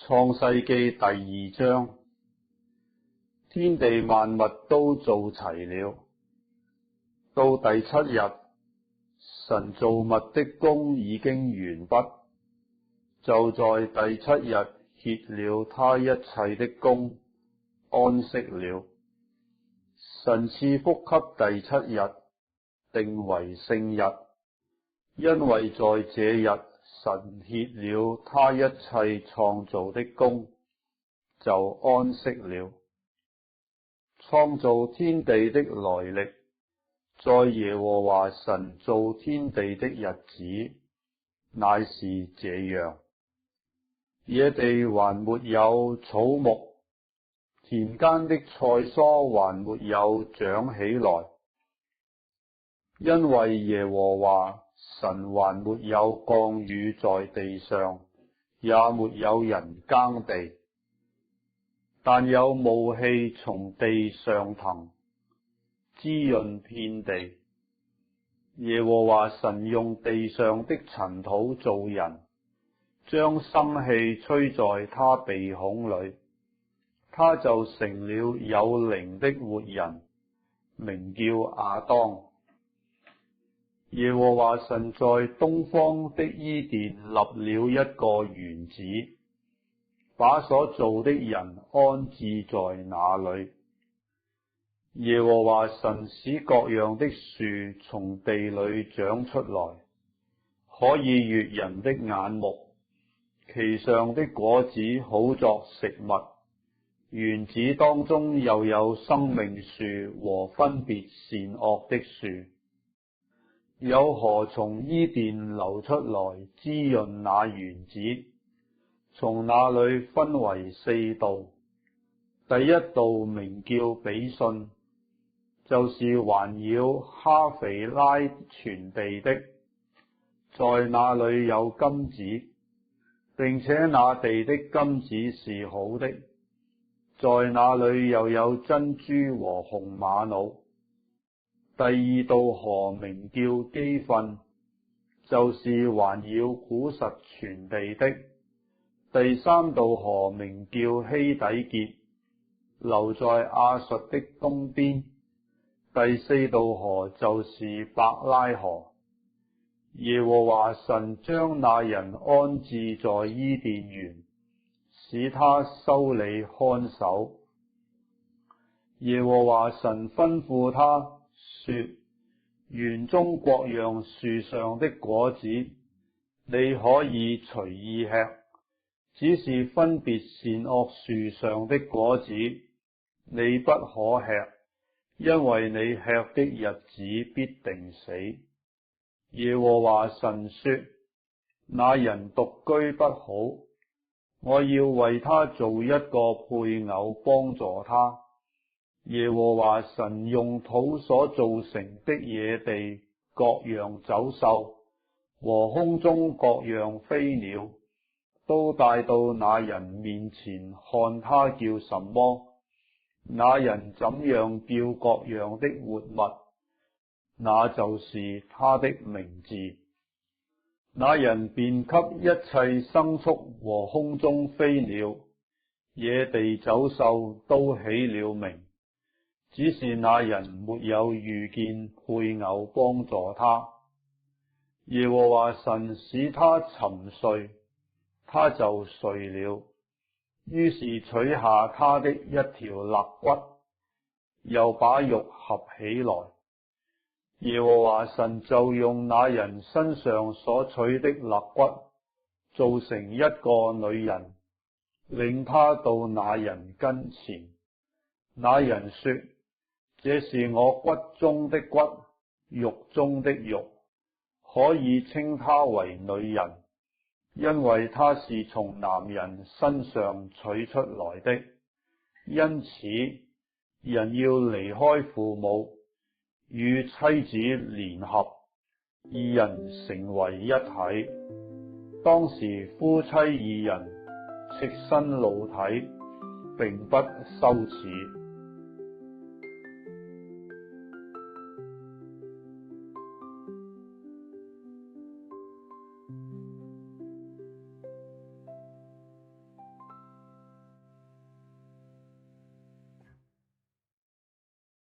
創世記第2章，天地萬物都做齊了。到第7日，神造物的工已經完畢，就在第7日歇了他一切的工，安息了。神賜福給第7日，定為聖日，因為在這日神歇了他一切創造的工，就安息了。創造天地的來歷，在耶和華神造天地的日子，乃是這樣：野地還沒有草木，田間的菜蔬還沒有長起來，因為耶和華神還沒有降雨在地上，也沒有人耕地，但有霧氣從地上騰，滋潤遍地。耶和華神用地上的塵土造人，將生氣吹在他鼻孔裏，他就成了有靈的活人，名叫亞當。耶和華神在東方的伊甸立了一個園子，把所造的人安置在那裏。耶和華神使各樣的樹從地裏長出來，可以悅人的眼目，其上的果子好作食物。園子當中又有生命樹和分別善惡的樹。有河從伊甸流出來，滋潤那園子，從那裏分為4道。第一道名叫比遜，就是環繞哈肥拉全地的，在那裏有金子，並且那地的金子是好的，在那裏又有珍珠和紅瑪瑙。第二道河名叫基訓，就是環繞古實全地的。第三道河名叫希底結，流在亞述的東邊。第四道河就是伯拉河。耶和華神將那人安置在伊甸園，使他修理看守。耶和華神吩咐他說：園中各樣樹上的果子，你可以隨意吃，只是分別善惡樹上的果子，你不可吃，因為你吃的日子必定死。耶和華神說：那人獨居不好，我要為他做一個配偶幫助他。耶和華神用土所造成的野地各樣走獸和空中各樣飛鳥，都帶到那人面前，看他叫什麼，那人怎樣叫各樣的活物，那就是他的名字。那人便給一切牲畜和空中飛鳥、野地走獸都起了名，只是那人沒有遇見配偶幫助他。耶和華神使他沉睡，他就睡了。於是取下他的一條肋骨，又把肉合起來。耶和華神就用那人身上所取的肋骨，造成一個女人，領他到那人跟前。那人說：這是我骨中的骨，肉中的肉，可以稱她為女人，因為她是從男人身上取出來的。因此，人要離開父母，與妻子聯合，二人成為一體。當時夫妻二人赤身露體，並不羞恥。